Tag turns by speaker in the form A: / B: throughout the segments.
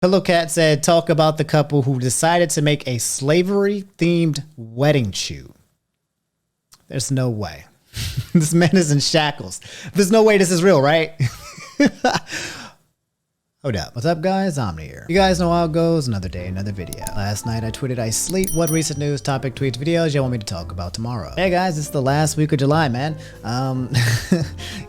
A: Pillow Cat said, talk about the couple who decided to make a slavery-themed wedding shoot. There's no way. This man is in shackles. There's no way this is real, right? Hold up. What's up, guys? Omni here. You guys know how it goes. Another day, another video. Last night I tweeted I sleep. What recent news, topic, tweets, videos you want me to talk about tomorrow? Hey guys, it's the last week of July, man.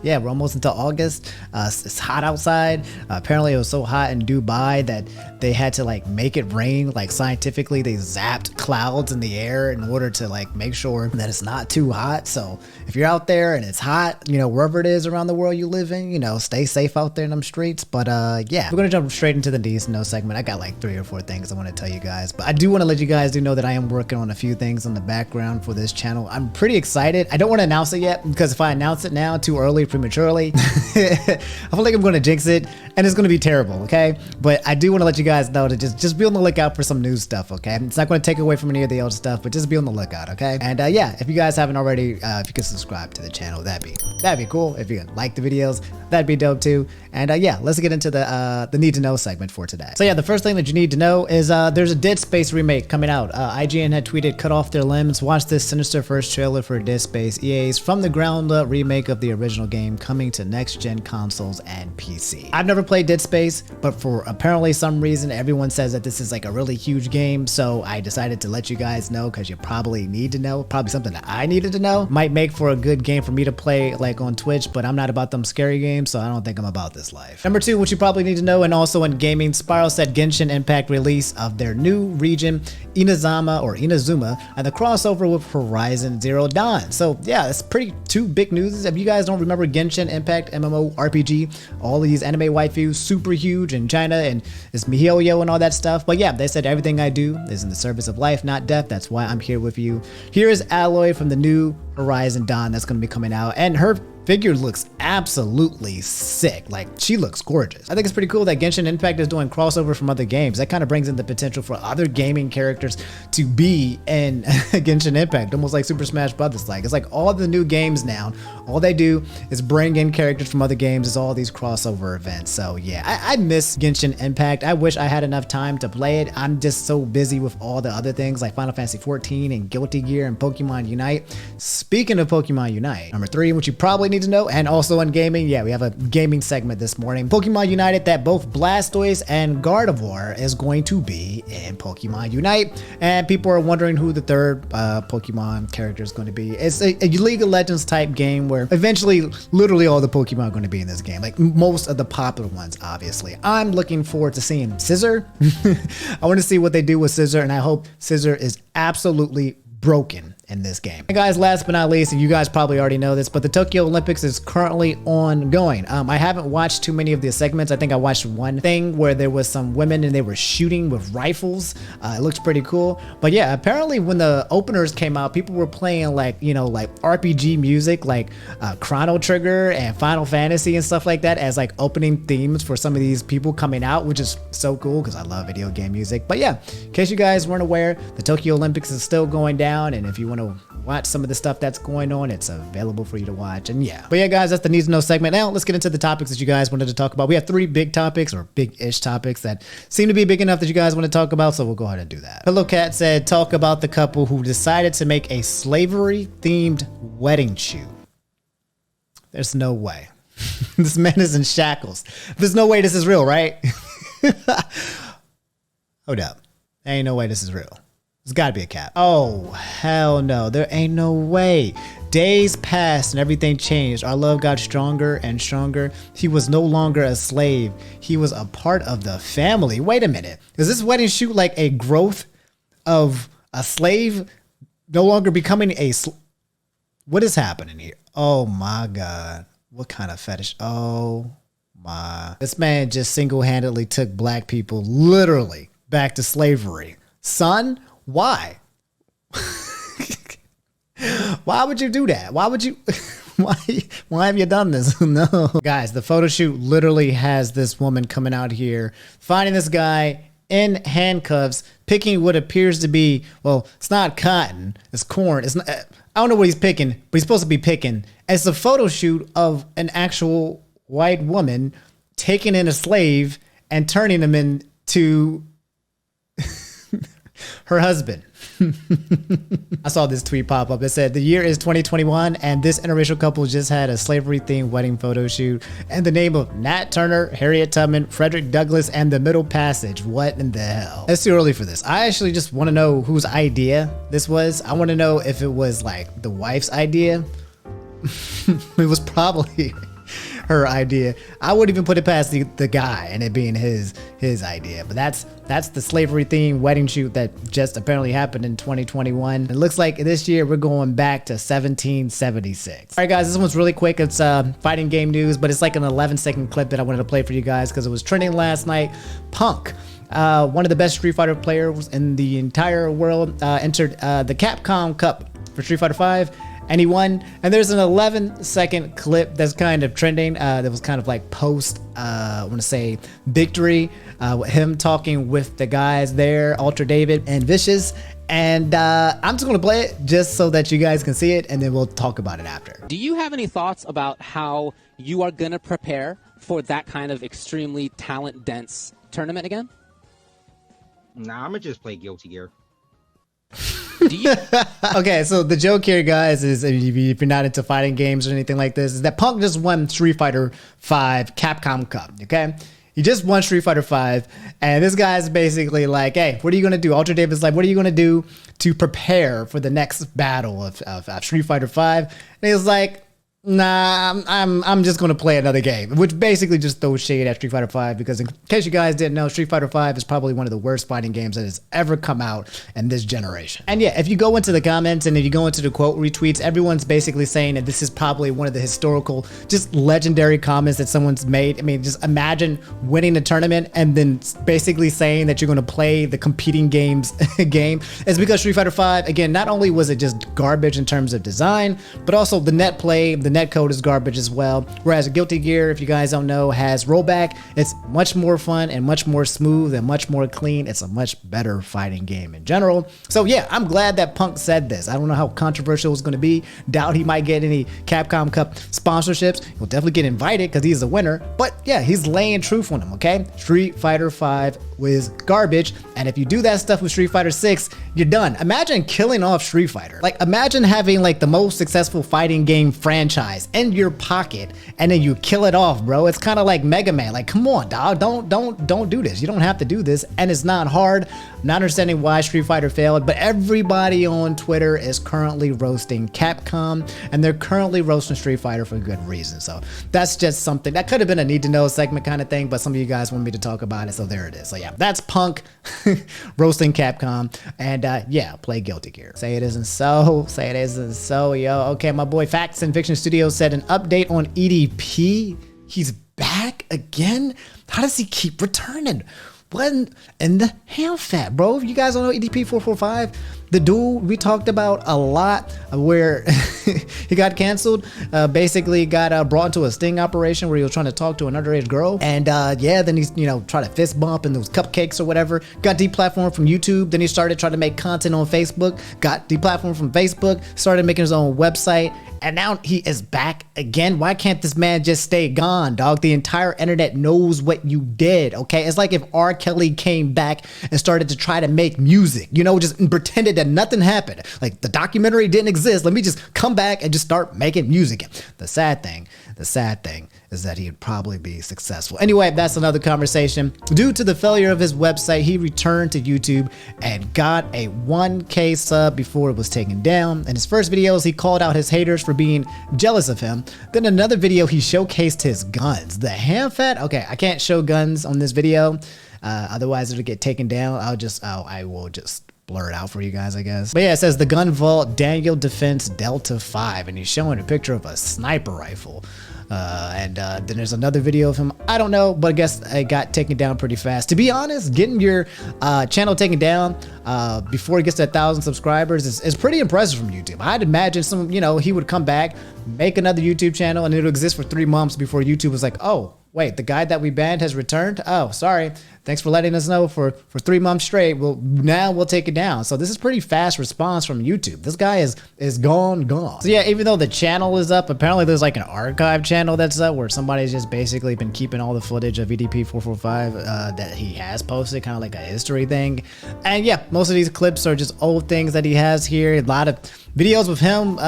A: Yeah, we're almost into August. It's hot outside. Apparently it was so hot in Dubai that they had to like make it rain. Like scientifically, they zapped clouds in the air in order to like make sure that it's not too hot. So if you're out there and it's hot, you know, wherever it is around the world you live in, you know, stay safe out there in them streets. But yeah, we're gonna jump straight into the news and no segment. I got like 3 or 4 things I want to tell you guys, but I do want to let you guys know that I am working on a few things in the background for this channel. I'm pretty excited. I don't want to announce it yet because if I announce it now too early, prematurely, I feel like I'm going to jinx it and it's going to be terrible. Okay, but I do want to let you guys know to just be on the lookout for some new stuff. Okay, it's not going to take away from any of the old stuff, but just be on the lookout. Okay, and yeah, if you guys haven't already, if you could subscribe to the channel, that'd be cool. If you like the videos, that'd be dope too. And yeah, let's get into the need to know segment for today. So yeah, the first thing that you need to know is there's a Dead Space remake coming out. IGN had tweeted, cut off their limbs. Watch this sinister first trailer for Dead Space, EA's from the ground up remake of the original game coming to next gen consoles and PC. I've never played Dead Space, but for apparently some reason everyone says that this is like a really huge game, so I decided to let you guys know because you probably need to know, probably something that I needed to know. Might make for a good game for me to play like on Twitch, but I'm not about them scary games, so I don't think I'm about this life. Number 2, what you probably need to know, and also in gaming, Spiral said Genshin Impact release of their new region Inazuma and the crossover with Horizon Zero Dawn. So yeah, it's pretty 2 big news. If you guys don't remember Genshin Impact MMO RPG, all these anime waifus super huge in China and it's miHoYo and all that stuff. But yeah, they said everything I do is in the service of life, not death. That's why I'm here with you. Here is Aloy from the new Horizon Dawn that's going to be coming out, and her figure looks absolutely sick. Like, she looks gorgeous. I think it's pretty cool that Genshin Impact is doing crossover from other games. That kind of brings in the potential for other gaming characters to be in Genshin Impact, almost like Super Smash Brothers. Like, it's like all the new games now, all they do is bring in characters from other games. It's all these crossover events. So yeah, I miss Genshin Impact. I wish I had enough time to play it. I'm just so busy with all the other things like Final Fantasy 14 and Guilty Gear and Pokemon Unite. Speaking of Pokemon Unite, number 3, which you probably need to know, and also in gaming, yeah, we have a gaming segment this morning. Pokemon United, that both Blastoise and Gardevoir is going to be in Pokemon Unite, and people are wondering who the third Pokemon character is going to be. It's a League of Legends type game where eventually literally all the Pokemon are going to be in this game, like most of the popular ones, obviously. I'm looking forward to seeing Scizor. I want to see what they do with Scizor, and I hope Scizor is absolutely broken in this game. Hey guys, last but not least, and you guys probably already know this, but the Tokyo Olympics is currently ongoing. I haven't watched too many of the segments. I think I watched one thing where there was some women and they were shooting with rifles. It looks pretty cool. But yeah, apparently when the openers came out, people were playing like, you know, like RPG music, like Chrono Trigger and Final Fantasy and stuff like that as like opening themes for some of these people coming out, which is so cool because I love video game music. But yeah, in case you guys weren't aware, the Tokyo Olympics is still going down, and if you want to watch some of the stuff that's going on, it's available for you to watch. And yeah, but yeah guys, that's the need to know segment. Now let's get into the topics that you guys wanted to talk about. We have 3 big topics, or big-ish topics, that seem to be big enough that you guys want to talk about, so we'll go ahead and do that. Pillow Cat said, talk about the couple who decided to make a slavery themed wedding shoot. There's no way. This man is in shackles. There's no way this is real, right? Hold up, there ain't no way this is real. There's gotta be a cap. Oh, hell no. There ain't no way. Days passed and everything changed. Our love got stronger and stronger. He was no longer a slave. He was a part of the family. Wait a minute. Is this wedding shoot like a growth of a slave no longer becoming a What is happening here? Oh my God. What kind of fetish? Oh my. This man just single-handedly took black people literally back to slavery. Son? Why? Why would you do that? Why would you? Why have you done this? No. Guys, the photo shoot literally has this woman coming out here, finding this guy in handcuffs, picking what appears to be, well, it's not cotton, it's corn. It's not, I don't know what he's picking, but he's supposed to be picking. It's a photo shoot of an actual white woman taking in a slave and turning him to her husband. I saw this tweet pop up. It said, the year is 2021 and this interracial couple just had a slavery-themed wedding photo shoot in the name of Nat Turner, Harriet Tubman, Frederick Douglass, and the Middle Passage. What in the hell? It's too early for this. I actually just want to know whose idea this was. I want to know if it was like the wife's idea. It was probably her idea. I wouldn't even put it past the guy and it being his idea. But that's the slavery themed wedding shoot that just apparently happened in 2021. It looks like this year we're going back to 1776. All right, guys, this one's really quick. It's fighting game news, but it's like an 11-second clip that I wanted to play for you guys because it was trending last night. Punk, one of the best Street Fighter players in the entire world, entered the Capcom Cup for Street Fighter V. And he won. And there's an 11-second clip that's kind of trending. That was kind of like post, I want to say, victory. Him talking with the guys there, Ultra David and Vicious. And I'm just going to play it just so that you guys can see it. And then we'll talk about it after.
B: Do you have any thoughts about how you are going to prepare for that kind of extremely talent-dense tournament again?
C: Nah, I'm going to just play Guilty Gear.
A: Okay, so the joke here, guys, is if you're not into fighting games or anything like this, is that Punk just won Street Fighter V Capcom Cup, okay? He just won Street Fighter V, and this guy's basically like, hey, what are you going to do? Ultra David's like, what are you going to do to prepare for the next battle of Street Fighter V? And he was like, nah, I'm just gonna play another game, which basically just throws shade at Street Fighter V, because in case you guys didn't know, Street Fighter V is probably one of the worst fighting games that has ever come out in this generation. And yeah, if you go into the comments and if you go into the quote retweets, everyone's basically saying that this is probably one of the historical, just legendary comments that someone's made. I mean, just imagine winning the tournament and then basically saying that you're gonna play the competing games game. It's because Street Fighter V, again, not only was it just garbage in terms of design, but also the net play, the net code is garbage as well. Whereas Guilty Gear, if you guys don't know, has rollback. It's much more fun and much more smooth and much more clean. It's a much better fighting game in general. So yeah, I'm glad that Punk said this. I don't know how controversial it's going to be. Doubt he might get any Capcom Cup sponsorships. He'll definitely get invited because he's a winner. But yeah, he's laying truth on him, okay? Street Fighter V was garbage. And if you do that stuff with Street Fighter 6, you're done. Imagine killing off Street Fighter. Like, imagine having like the most successful fighting game franchise in your pocket and then you kill it off, bro. It's kind of like Mega Man. Like, come on, dog, don't do this. You don't have to do this, and it's not hard. I'm not understanding why Street Fighter failed, but everybody on Twitter is currently roasting Capcom, and they're currently roasting Street Fighter for good reason. So that's just something that could have been a need to know segment kind of thing, but some of you guys want me to talk about it, so there it is. So yeah, that's Punk roasting Capcom, and yeah, play Guilty Gear. Say it isn't so. Say it isn't so, yo. Okay, my boy Facts and Fiction Studios said an update on EDP. He's back again? How does he keep returning? What in the hell, fat bro? If you guys don't know EDP 445, the dude we talked about a lot, where he got canceled, basically got brought into a sting operation where he was trying to talk to an underage girl, and yeah, then he's, you know, tried to fist bump in those cupcakes or whatever, got deplatformed from YouTube, then he started trying to make content on Facebook, got deplatformed from Facebook, started making his own website, and now he is back again. Why can't this man just stay gone, dog? The entire internet knows what you did, okay? It's like if R. Kelly came back and started to try to make music, you know, just pretended that nothing happened. Like, the documentary didn't exist. Let me just come back and just start making music. The sad thing is that he'd probably be successful. Anyway, that's another conversation. Due to the failure of his website, he returned to YouTube and got a 1K sub before it was taken down. In his first videos, he called out his haters for being jealous of him. Then another video, he showcased his guns. The ham fat? Okay, I can't show guns on this video. Otherwise it'll get taken down. I will just blur it out for you guys, I guess. But yeah, it says the gun vault Daniel Defense Delta 5, and he's showing a picture of a sniper rifle. And then there's another video of him. I don't know, but I guess it got taken down pretty fast. To be honest, getting your channel taken down before it gets to 1,000 subscribers is pretty impressive from YouTube. I'd imagine he would come back, make another YouTube channel, and it'll exist for 3 months before YouTube was like, oh, wait, the guy that we banned has returned? Oh, sorry. thanks for letting us know for 3 months straight. Now we'll take it down. So this is pretty fast response from YouTube. This guy is gone. So yeah, even though the channel is up, apparently there's like an archive channel that's up where somebody's just basically been keeping all the footage of EDP 445 that he has posted, kind of like a history thing. And yeah, most of these clips are just old things that he has here. A lot of videos with him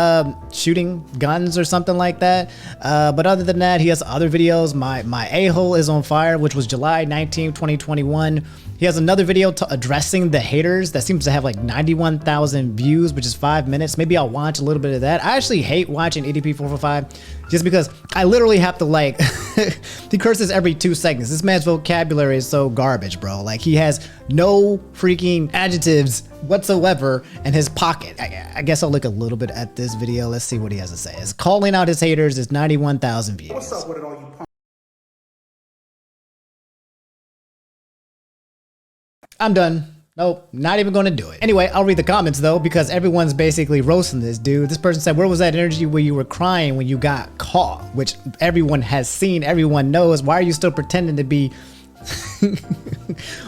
A: shooting guns or something like that. But other than that, he has other videos. My a-hole is on fire, which was July 19, 2021. He has another video addressing the haters that seems to have like 91,000 views, which is 5 minutes. Maybe I'll watch a little bit of that. I actually hate watching EDP 445 just because I literally have to like, he curses every 2 seconds. This man's vocabulary is so garbage, bro. Like he has no freaking adjectives whatsoever in his pocket. I guess I'll look a little bit at this video. Let's see what he has to say. It's calling out his haters. It's 91,000 views.
D: What's up with it, all you punk?
A: I'm done. Nope, not even gonna do it. Anyway, I'll read the comments though, because everyone's basically roasting this dude. This person said, where was that energy where you were crying when you got caught? Which everyone has seen, everyone knows. Why are you still pretending to be...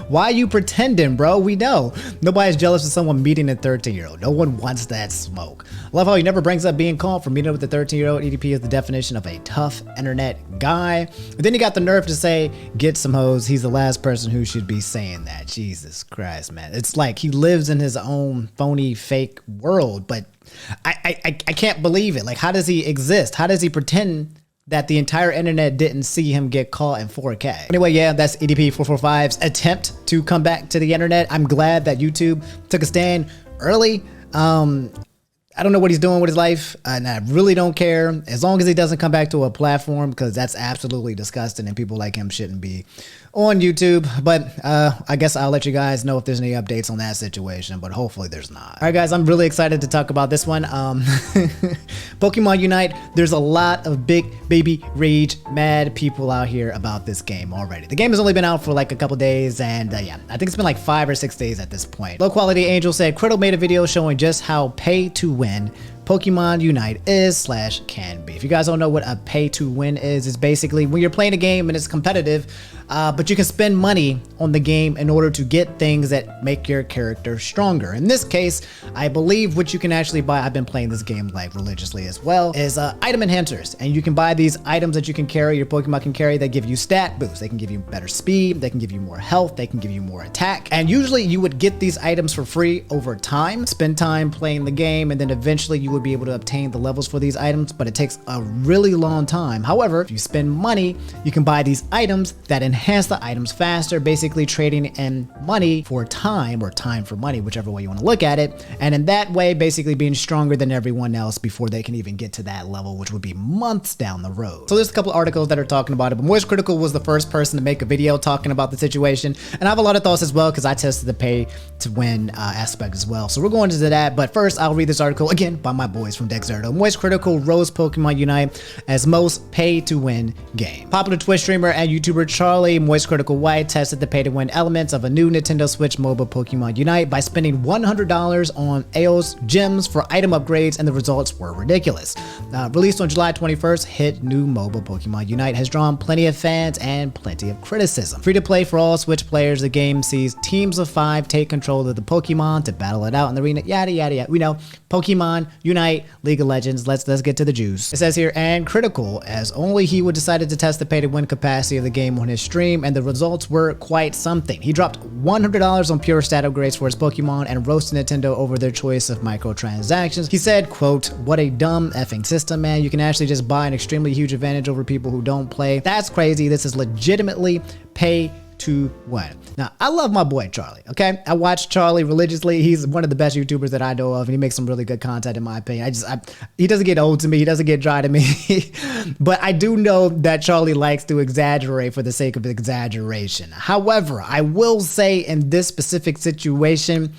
A: Why are you pretending, bro? We know. Nobody's jealous of someone meeting a 13-year-old. No one wants that smoke. I love how he never brings up being caught for meeting up with a 13-year-old. EDP is the definition of a tough internet guy. But then he got the nerve to say, get some hoes. He's the last person who should be saying that. Jesus Christ, man. It's like he lives in his own phony, fake world. But I can't believe it. Like, how does he exist? How does he pretend that the entire internet didn't see him get caught in 4K. Anyway, yeah, that's EDP 445's attempt to come back to the internet. I'm glad that YouTube took a stand early. I don't know what he's doing with his life, and I really don't care as long as he doesn't come back to a platform, because that's absolutely disgusting and people like him shouldn't be on YouTube. But I guess I'll let you guys know if there's any updates on that situation, but hopefully there's not. All right, guys, I'm really excited to talk about this one. Pokemon Unite, there's a lot of big baby rage mad people out here about this game already. The game has only been out for like a couple days, and yeah, I think it's been like 5 or 6 days at this point. Low Quality Angel said, Criddle made a video showing just how pay to win Pokemon Unite is / can be. If you guys don't know what a pay to win is, it's basically when you're playing a game and it's competitive, but you can spend money on the game in order to get things that make your character stronger. In this case, I believe what you can actually buy, I've been playing this game like religiously as well, is item enhancers. And you can buy these items that you can carry, your Pokemon can carry, that give you stat boosts. They can give you better speed, they can give you more health, they can give you more attack. And usually you would get these items for free over time, spend time playing the game, and then eventually you would be able to obtain the levels for these items, but it takes a really long time. However, if you spend money, you can buy these items that enhance the items faster, basically trading in money for time, or time for money, whichever way you want to look at it. And in that way, basically being stronger than everyone else before they can even get to that level, which would be months down the road. So there's a couple of articles that are talking about it, but MoistCr1tikal was the first person to make a video talking about the situation. And I have a lot of thoughts as well, because I tested the pay to win aspect as well. So we're going into that, but first I'll read this article again by my boys from Dexerto. MoistCr1tikal rose Pokemon Unite as most pay-to-win game. Popular Twitch streamer and YouTuber Charlie MoistCr1tikal White tested the pay-to-win elements of a new Nintendo Switch mobile Pokemon Unite by spending $100 on EOS gems for item upgrades, and the results were ridiculous. Released on July 21st, hit new mobile Pokemon Unite has drawn plenty of fans and plenty of criticism. Free to play for all Switch players, the game sees teams of 5 take control of the Pokemon to battle it out in the arena, yada yada yada. We know Pokemon Unite, League of Legends. Let's get to the juice. It says here, and critical, as only he would decided to test the pay-to-win capacity of the game on his stream, and the results were quite something. He dropped $100 on pure stat upgrades for his Pokemon and roasted Nintendo over their choice of microtransactions. He said, quote, what a dumb effing system, man. You can actually just buy an extremely huge advantage over people who don't play. That's crazy. This is legitimately pay to win. Now, I love my boy Charlie, okay? I watch Charlie religiously. He's one of the best YouTubers that I know of, and he makes some really good content in my opinion. He doesn't get old to me. He doesn't get dry to me. But I do know that Charlie likes to exaggerate for the sake of exaggeration. However, I will say in this specific situation,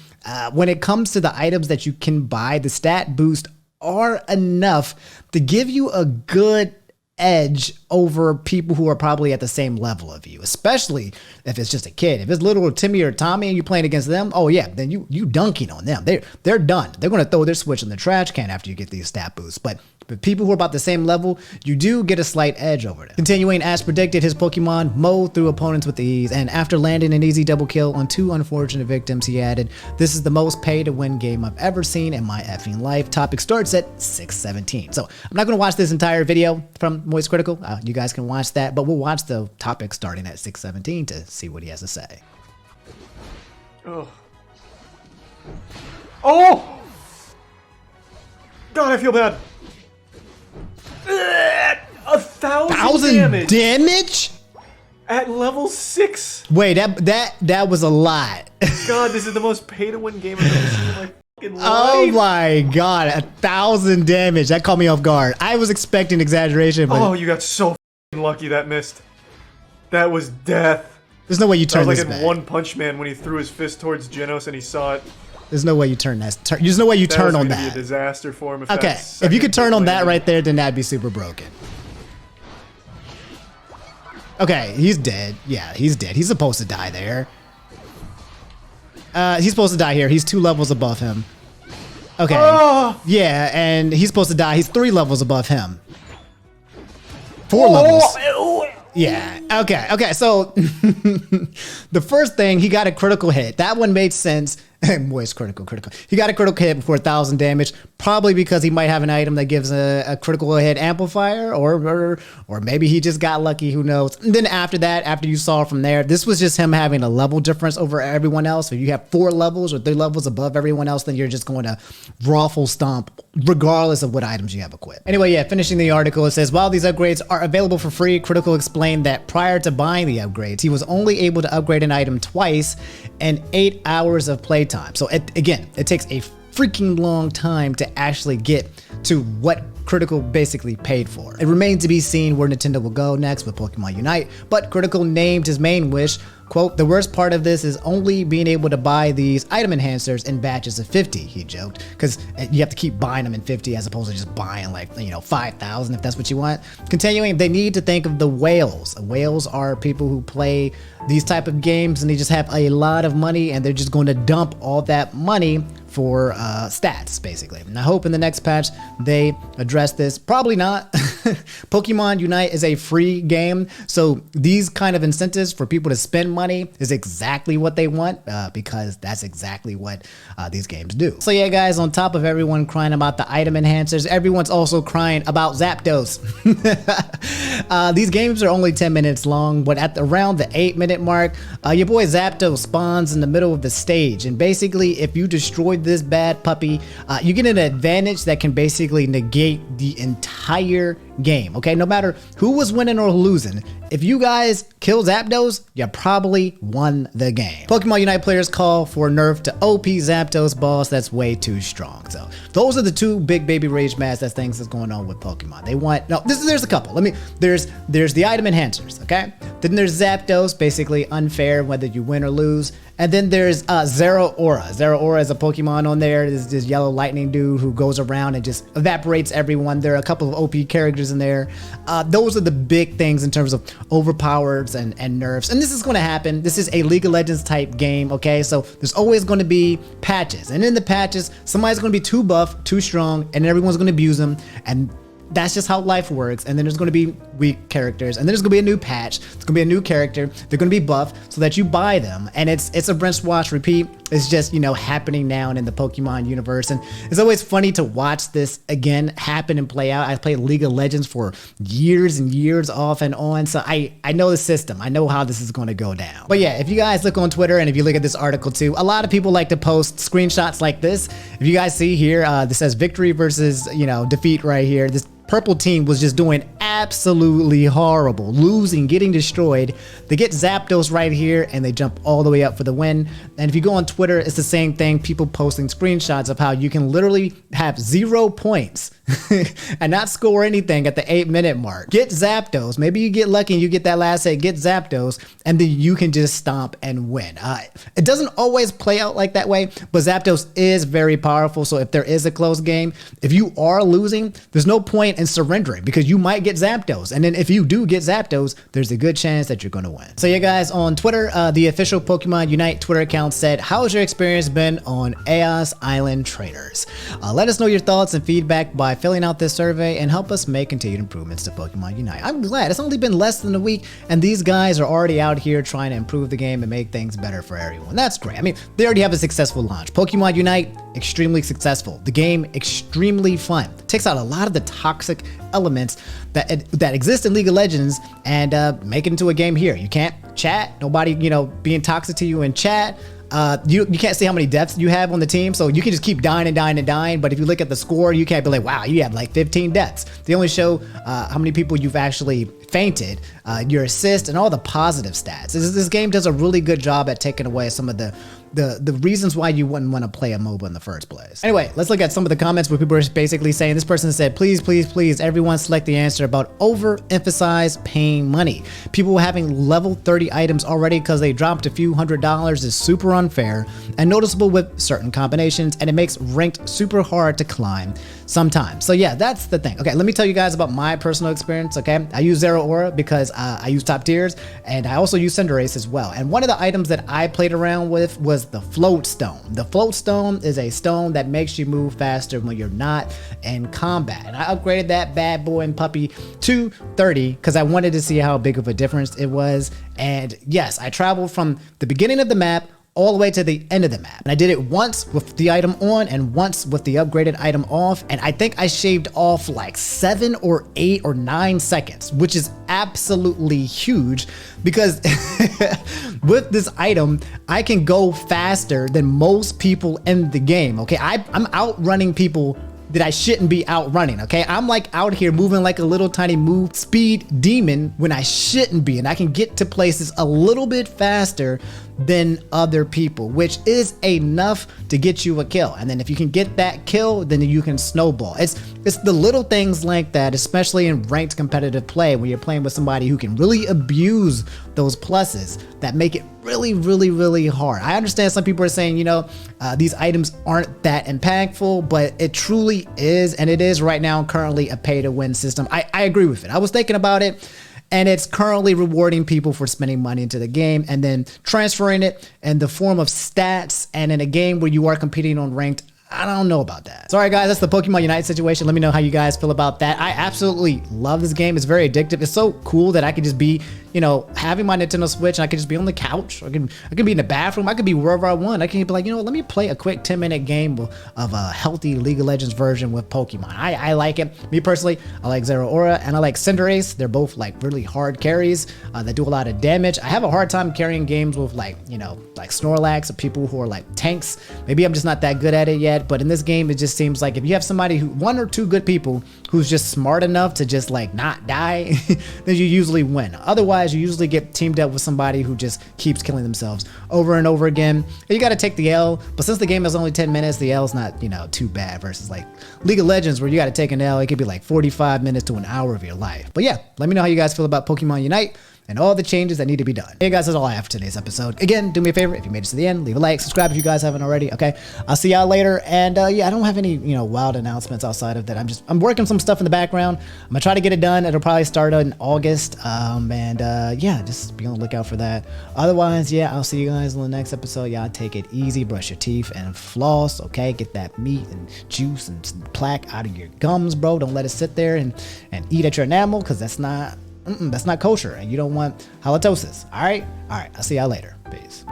A: when it comes to the items that you can buy, the stat boost are enough to give you a good edge over people who are probably at the same level of you, especially if it's just a kid. If it's little Timmy or Tommy and you're playing against them, oh yeah, then you dunking on them. They're done. They're going to throw their Switch in the trash can after you get these stat boosts. But people who are about the same level, you do get a slight edge over them. Continuing, as predicted, his Pokemon mowed through opponents with ease, and after landing an easy double kill on 2 unfortunate victims, he added, "This is the most pay-to-win game I've ever seen in my effing life." Topic starts at 6:17. So I'm not going to watch this entire video from MoistCr1tikal. You guys can watch that, but we'll watch the topic starting at 6:17 to see what he has to say.
D: Oh. Oh! God, I feel bad. 1,000
A: damage?
D: At level 6.
A: Wait, that was a lot.
D: God, this is the most pay-to-win game I've ever seen in my fucking life.
A: Oh my god, 1,000 damage. That caught me off guard. I was expecting exaggeration, but
D: oh, you got so fucking lucky that missed. That was death.
A: There's no way you turn
D: that was
A: this
D: like in
A: back.
D: One Punch Man when he threw his fist towards Genos and he saw it.
A: There's no way you turn that. There's no way you turn on
D: That was
A: that.
D: be a disaster for him.
A: Okay, if you could turn on that right there, then that'd be super broken. Okay, he's dead. Yeah, he's dead. He's supposed to die there. He's supposed to die here. He's 2 levels above him. Okay.
D: Oh!
A: Yeah, and he's supposed to die. He's 3 levels above him. 4 levels. Yeah, okay, so the first thing, he got a critical hit. That one made sense. MoistCr1tikal. He got a critical hit before 1,000 damage, probably because he might have an item that gives a critical hit amplifier, or maybe he just got lucky, who knows. And then after that, after you saw from there, this was just him having a level difference over everyone else. If you have 4 levels or 3 levels above everyone else, then you're just going to raffle stomp regardless of what items you have equipped. Anyway, yeah, finishing the article, it says, while these upgrades are available for free, Critical explained that prior to buying the upgrades, he was only able to upgrade an item twice in 8 hours of playtime. So again, it takes a freaking long time to actually get to what Critical basically paid for. It remains to be seen where Nintendo will go next with Pokemon Unite, but Critical named his main wish, quote, "The worst part of this is only being able to buy these item enhancers in batches of 50, he joked, because you have to keep buying them in 50 as opposed to just buying like, 5,000 if that's what you want. Continuing, they need to think of the whales. Whales are people who play these type of games and they just have a lot of money and they're just going to dump all that money for stats, basically. And I hope in the next patch they address this. Probably not. Pokemon Unite is a free game, so these kind of incentives for people to spend money is exactly what they want, because that's exactly what these games do. So yeah, guys, on top of everyone crying about the item enhancers, everyone's also crying about Zapdos. These games are only 10 minutes long, but at around the 8-minute mark, your boy Zapdos spawns in the middle of the stage, and basically if you destroy this bad puppy, you get an advantage that can basically negate the entire game. Okay, no matter who was winning or losing, if you guys kill Zapdos, you probably won the game. Pokemon Unite players call for a nerf to OP Zapdos boss that's way too strong. So those are the 2 big baby rage mass that things that's going on with Pokemon. They want, no, there's a couple. There's the item enhancers, okay? Then there's Zapdos, basically unfair whether you win or lose. And then there's Zero Aura. Zero Aura is a Pokemon on there. There's this yellow lightning dude who goes around and just evaporates everyone. There are a couple of OP characters in there. Those are the big things in terms of overpowers and nerfs. And this is going to happen. This is a League of Legends type game, okay? So there's always going to be patches. And in the patches, somebody's going to be too buff, too strong, and everyone's going to abuse them. And that's just how life works. And then there's going to be weak characters, and then there's going to be a new patch. It's going to be a new character. They're going to be buffed so that you buy them. And it's a rinse, wash, repeat. It's just, happening now and in the Pokemon universe. And it's always funny to watch this again happen and play out. I played League of Legends for years and years off and on. So I know the system. I know how this is going to go down. But yeah, if you guys look on Twitter and if you look at this article too, a lot of people like to post screenshots like this. If you guys see here, this says victory versus, defeat right here. This purple team was just doing absolutely horrible, losing, getting destroyed. They get Zapdos right here and they jump all the way up for the win. And if you go on Twitter, it's the same thing. People posting screenshots of how you can literally have 0 points and not score anything at the 8-minute mark. Get Zapdos. Maybe you get lucky and you get that last hit, get Zapdos, and then you can just stomp and win. It doesn't always play out like that way, but Zapdos is very powerful. So if there is a close game, if you are losing, there's no point and surrendering, because you might get Zapdos. And then if you do get Zapdos, there's a good chance that you're going to win. So yeah, guys, on Twitter, the official Pokemon Unite Twitter account said, how has your experience been on Eos Island Trainers? Let us know your thoughts and feedback by filling out this survey and help us make continued improvements to Pokemon Unite. I'm glad it's only been less than a week and these guys are already out here trying to improve the game and make things better for everyone. That's great. I mean, they already have a successful launch. Pokemon Unite, extremely successful. The game, extremely fun. Takes out a lot of the toxic elements that exist in League of Legends and make it into a game here. You can't chat, nobody, you know, being toxic to you in chat. You can't see how many deaths you have on the team, so you can just keep dying and dying and dying. But if you look at the score, you can't be like, wow, you have like 15 deaths. They only show how many people you've actually fainted, your assist, and all the positive stats. This game does a really good job at taking away some of the reasons why you wouldn't want to play a MOBA in the first place. Anyway, let's look at some of the comments where people are basically saying, this person said, please, please, please, everyone select the answer about overemphasize paying money. People having level 30 items already because they dropped a few $100s is super unfair and noticeable with certain combinations, and it makes ranked super hard to climb sometimes. So yeah, that's the thing. Okay, let me tell you guys about my personal experience, okay? I use Zero Aura because I use top tiers, and I also use Cinderace as well. And one of the items that I played around with was the Float Stone. The Float Stone is a stone that makes you move faster when you're not in combat. And I upgraded that bad boy and puppy to 30 because I wanted to see how big of a difference it was. And yes, I traveled from the beginning of the map all the way to the end of the map. And I did it once with the item on and once with the upgraded item off. And I think I shaved off like 7 or 8 or 9 seconds, which is absolutely huge because with this item, I can go faster than most people in the game. Okay, I'm outrunning people that I shouldn't be outrunning, okay? I'm like out here moving like a little tiny move speed demon when I shouldn't be, and I can get to places a little bit faster than other people, which is enough to get you a kill. And then if you can get that kill, then you can snowball. It's the little things like that, especially in ranked competitive play when you're playing with somebody who can really abuse those pluses that make it really, really, really hard. I understand some people are saying, you know, these items aren't that impactful, but it truly is, and it is right now currently a pay-to-win system. I agree with it. I was thinking about it, and it's currently rewarding people for spending money into the game and then transferring it in the form of stats, and in a game where you are competing on ranked, I don't know about that. Sorry guys, that's the Pokemon Unite situation. Let me know how you guys feel about that. I absolutely love this game. It's very addictive. It's so cool that I could just be, you know, having my Nintendo Switch and I could just be on the couch. I can be in the bathroom. I could be wherever I want. I can be like, you know what, let me play a quick 10-minute game of a healthy League of Legends version with Pokemon. I like it. Me personally, I like Zero Aura and I like Cinderace. They're both like really hard carries that do a lot of damage. I have a hard time carrying games with like, you know, like Snorlax or people who are like tanks. Maybe I'm just not that good at it yet. But in this game, it just seems like if you have somebody who, 1 or 2 good people who's just smart enough to just like not die, then you usually win. Otherwise, you usually get teamed up with somebody who just keeps killing themselves over and over again. You got to take the L, but since the game is only 10 minutes, the L is not, you know, too bad versus like League of Legends where you got to take an L. It could be like 45 minutes to an hour of your life. But yeah, let me know how you guys feel about Pokemon Unite and all the changes that need to be done. Hey guys, that's all I have for today's episode. Again, do me a favor, if you made it to the end, leave a like, subscribe if you guys haven't already, okay? I'll see y'all later, and yeah, I don't have any, you know, wild announcements outside of that. I'm working some stuff in the background. I'm gonna try to get it done. It'll probably start in August, and yeah, just be on the lookout for that. Otherwise, yeah, I'll see you guys in the next episode. Y'all take it easy, brush your teeth, and floss, okay? Get that meat and juice and plaque out of your gums, bro. Don't let it sit there and eat at your enamel, because that's not kosher, and you don't want halitosis. All right, I'll see y'all later. Peace.